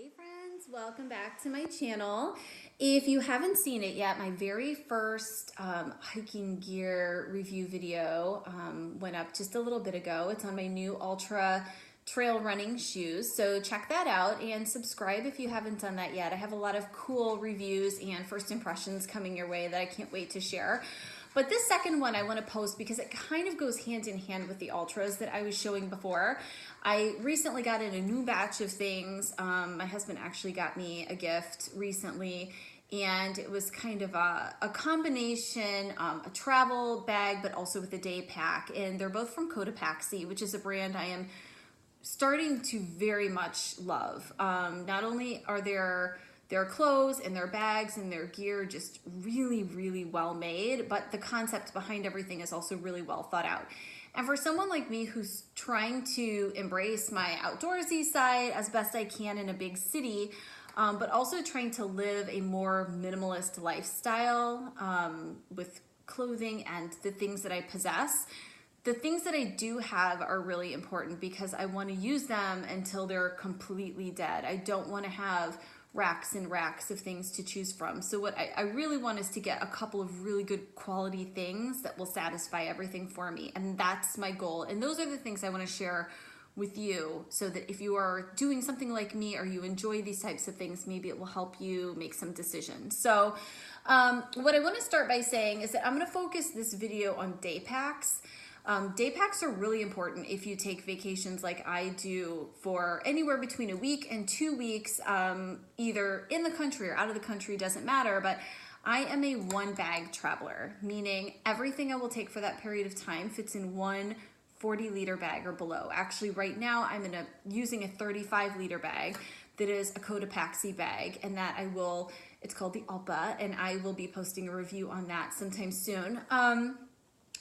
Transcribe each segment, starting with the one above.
Hey friends, welcome back to my channel. If you haven't seen it yet, my very first hiking gear review video went up just a little bit ago. It's on my new Ultra trail running shoes, so check that out and subscribe if you haven't done that yet. I have a lot of cool reviews and first impressions coming your way that I can't wait to share. But this second one I want to post because it kind of goes hand in hand with the ultras that I was showing before. I recently got in a new batch of things. My husband actually got me a gift recently, and it was kind of a combination, a travel bag, but also with a day pack. And they're both from Cotopaxi, which is a brand I am starting to very much love. Not only are their clothes and their bags and their gear just really, really well made, but the concept behind everything is also really well thought out. And for someone like me who's trying to embrace my outdoorsy side as best I can in a big city, but also trying to live a more minimalist lifestyle with clothing and the things that I possess, the things that I do have are really important because I want to use them until they're completely dead. I don't want to have racks and racks of things to choose from. So what I really want is to get a couple of really good quality things that will satisfy everything for me. And that's my goal. And those are the things I want to share with you so that if you are doing something like me or you enjoy these types of things, maybe it will help you make some decisions. So what I want to start by saying is that I'm going to focus this video on day packs. Day packs are really important if you take vacations like I do for anywhere between a week and 2 weeks, either in the country or out of the country, doesn't matter, but I am a one bag traveler, meaning everything I will take for that period of time fits in one 40-liter bag or below. Actually, right now I'm using a 35-liter bag that is a Cotopaxi bag, and that it's called the Alpa, and I will be posting a review on that sometime soon.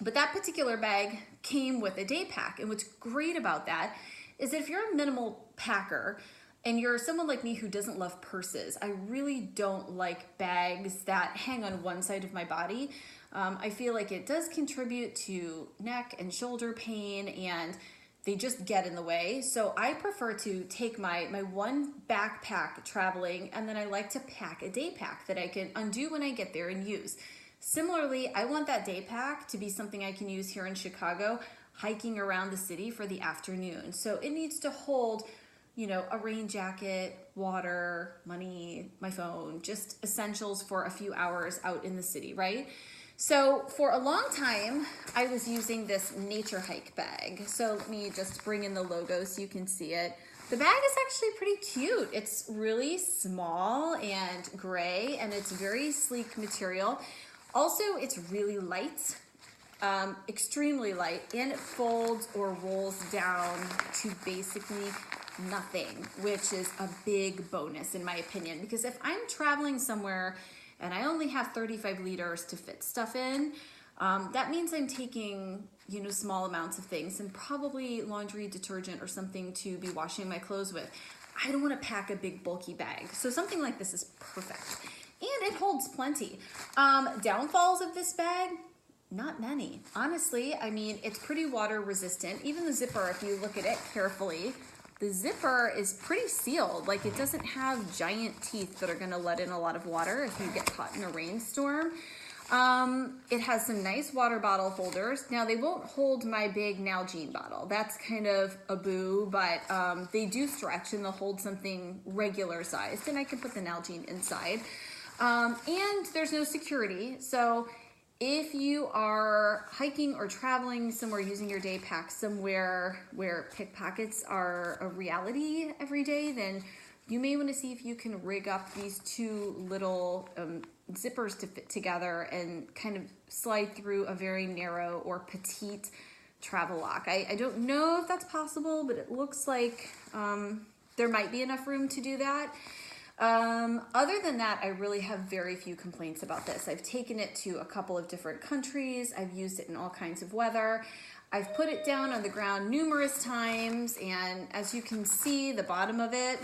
But that particular bag came with a day pack. And what's great about that is that if you're a minimal packer and you're someone like me who doesn't love purses, I really don't like bags that hang on one side of my body. I feel like it does contribute to neck and shoulder pain, and they just get in the way. So I prefer to take my one backpack traveling, and then I like to pack a day pack that I can undo when I get there and use. Similarly, I want that day pack to be something I can use here in Chicago, hiking around the city for the afternoon. So it needs to hold, a rain jacket, water, money, my phone, just essentials for a few hours out in the city, right? So for a long time, I was using this nature hike bag. So let me just bring in the logo so you can see it. The bag is actually pretty cute. It's really small and gray, and it's very sleek material. Also, it's really light, extremely light, and it folds or rolls down to basically nothing, which is a big bonus in my opinion. Because if I'm traveling somewhere and I only have 35 liters to fit stuff in, that means I'm taking, small amounts of things and probably laundry detergent or something to be washing my clothes with. I don't want to pack a big bulky bag. So something like this is perfect. And it holds plenty. Downfalls of this bag, not many. Honestly, it's pretty water resistant. Even the zipper, if you look at it carefully, the zipper is pretty sealed. Like, it doesn't have giant teeth that are gonna let in a lot of water if you get caught in a rainstorm. It has some nice water bottle holders. Now, they won't hold my big Nalgene bottle. That's kind of a boo, but they do stretch and they'll hold something regular sized, and I can put the Nalgene inside. And there's no security. So if you are hiking or traveling somewhere using your day pack somewhere where pickpockets are a reality every day, then you may want to see if you can rig up these two little zippers to fit together and kind of slide through a very narrow or petite travel lock. I don't know if that's possible, but it looks like there might be enough room to do that. Other than that, I really have very few complaints about this. I've taken it to a couple of different countries. I've used it in all kinds of weather. I've put it down on the ground numerous times, and as you can see, the bottom of it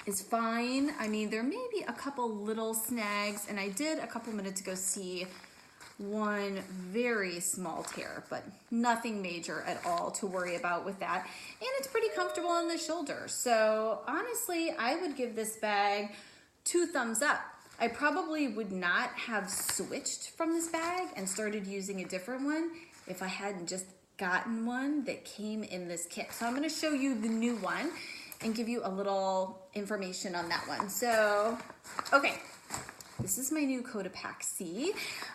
is fine. There may be a couple little snags, and I did a couple minutes ago see one very small tear, but nothing major at all to worry about with that. And it's pretty comfortable on the shoulder. So honestly, I would give this bag 2 thumbs up. I probably would not have switched from this bag and started using a different one if I hadn't just gotten one that came in this kit. So I'm going to show you the new one and give you a little information on that one. So, okay. This is my new Cotopaxi.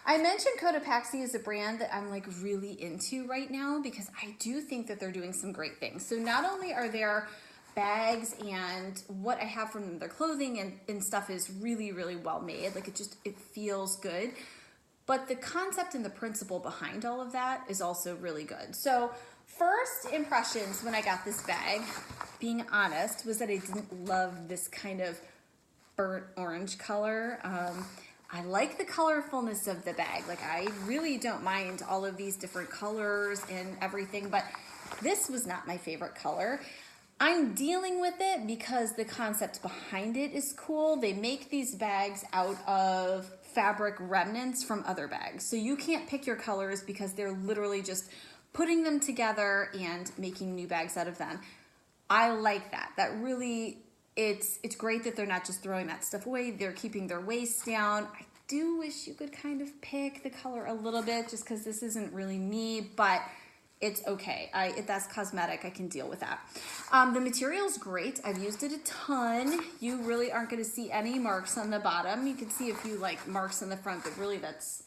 I mentioned Cotopaxi is a brand that I'm like really into right now because I do think that they're doing some great things. So not only are their bags and what I have from them, their clothing and stuff is really, really well made. Like it feels good. But the concept and the principle behind all of that is also really good. So first impressions when I got this bag, being honest, was that I didn't love this kind of burnt orange color. I like the colorfulness of the bag. Like I really don't mind all of these different colors and everything, but this was not my favorite color. I'm dealing with it because the concept behind it is cool. They make these bags out of fabric remnants from other bags. So you can't pick your colors because they're literally just putting them together and making new bags out of them. I like that. That really, it's great that they're not just throwing that stuff away. They're keeping their waste down. I do wish you could kind of pick the color a little bit just because this isn't really me, but it's okay. If that's cosmetic, I can deal with that. The material's great. I've used it a ton. You really aren't going to see any marks on the bottom. You can see a few like marks on the front, but really that's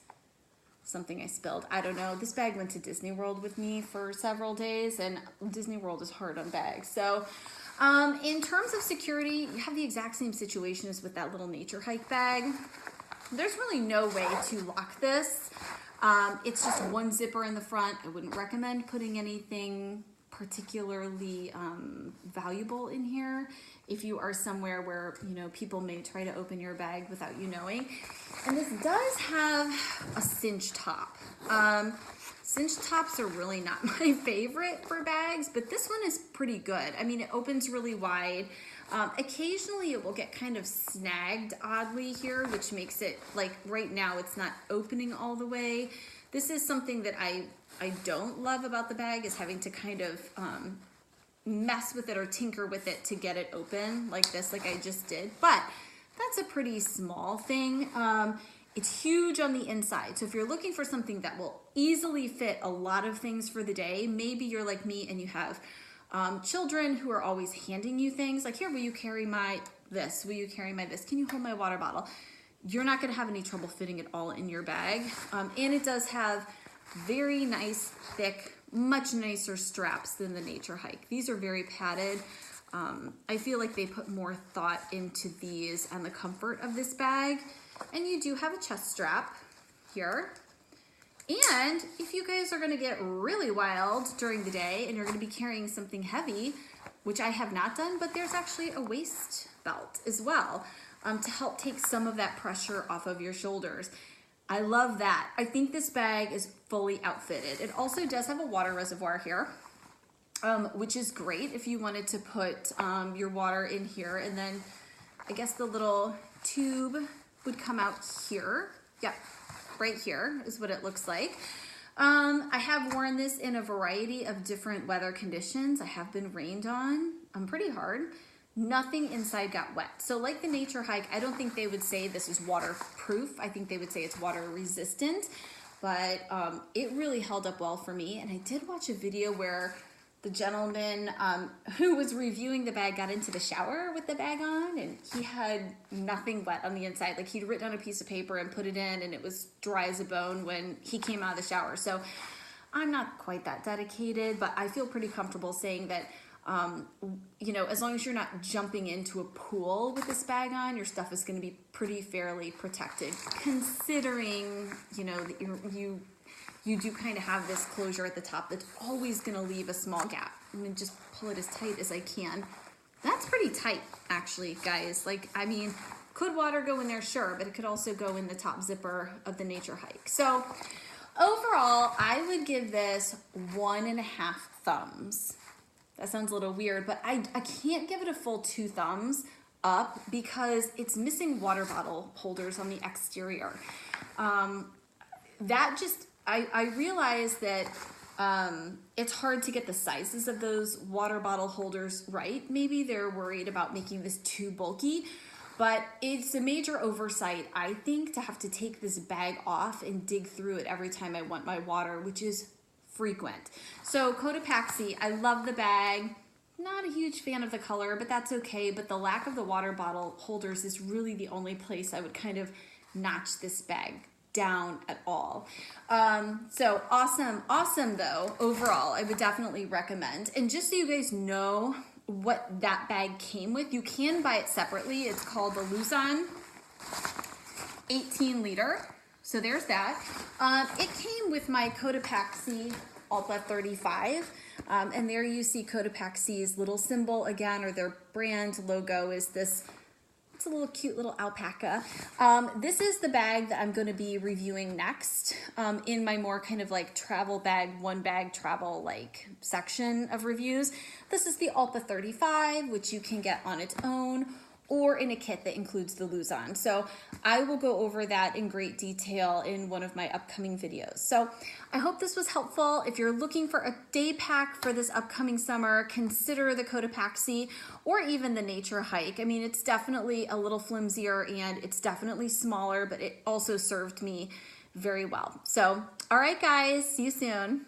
something I spilled. I don't know. This bag went to Disney World with me for several days, and Disney World is hard on bags. So in terms of security, you have the exact same situation as with that little nature hike bag. There's really no way to lock this. It's just one zipper in the front. I wouldn't recommend putting anything particularly valuable in here if you are somewhere where, you know, people may try to open your bag without you knowing. And this does have a cinch top. Cinch tops are really not my favorite for bags, but this one is pretty good. I mean, it opens really wide. Occasionally it will get kind of snagged oddly here, which makes it like right now it's not opening all the way. This is something that I don't love about the bag, is having to kind of mess with it or tinker with it to get it open like this, like I just did. But that's a pretty small thing. It's huge on the inside. So if you're looking for something that will easily fit a lot of things for the day, maybe you're like me and you have children who are always handing you things like, here, will you carry my this? Will you carry my this? Can you hold my water bottle? You're not gonna have any trouble fitting it all in your bag. And it does have very nice, thick, much nicer straps than the Nature Hike. These are very padded. I feel like they put more thought into these and the comfort of this bag. And you do have a chest strap here. And if you guys are gonna get really wild during the day and you're gonna be carrying something heavy, which I have not done, but there's actually a waist belt as well to help take some of that pressure off of your shoulders. I love that. I think this bag is fully outfitted. It also does have a water reservoir here, which is great if you wanted to put your water in here, and then I guess the little tube would come out here. Yep, right here is what it looks like. I have worn this in a variety of different weather conditions. I have been rained on pretty hard. Nothing inside got wet. So like the Nature Hike, I don't think they would say this is waterproof. I think they would say it's water resistant, but it really held up well for me. And I did watch a video where the gentleman who was reviewing the bag got into the shower with the bag on, and he had nothing wet on the inside. Like he'd written on a piece of paper and put it in, and it was dry as a bone when he came out of the shower. So I'm not quite that dedicated, but I feel pretty comfortable saying that you know, as long as you're not jumping into a pool with this bag on, your stuff is going to be pretty fairly protected, considering, you know, that you do kind of have this closure at the top that's always going to leave a small gap. I'm going to just pull it as tight as I can. That's pretty tight, actually, guys. Like, I mean, could water go in there? Sure, but it could also go in the top zipper of the Nature Hike. So overall, I would give this 1.5 thumbs. That sounds a little weird, but I can't give it a full 2 thumbs up because it's missing water bottle holders on the exterior. that just, I realized that it's hard to get the sizes of those water bottle holders right. Maybe they're worried about making this too bulky, but it's a major oversight, I think, to have to take this bag off and dig through it every time I want my water, which is frequent. So Cotopaxi, I love the bag. Not a huge fan of the color, but that's okay. But the lack of the water bottle holders is really the only place I would kind of notch this bag down at all. So awesome though. Overall, I would definitely recommend. And just so you guys know what that bag came with, you can buy it separately. It's called the Luzon 18 liter. So there's that. It came with my Cotopaxi Alpa 35. And there you see Cotopaxi's little symbol again, or their brand logo is this. It's a little cute little alpaca. This is the bag that I'm going to be reviewing next in my more kind of like travel bag, one bag travel like section of reviews. This is the Alpa 35, which you can get on its own or in a kit that includes the Luzon. So I will go over that in great detail in one of my upcoming videos. So I hope this was helpful. If you're looking for a day pack for this upcoming summer, consider the Cotopaxi or even the Nature Hike. I mean, it's definitely a little flimsier and it's definitely smaller, but it also served me very well. So, all right, guys, see you soon.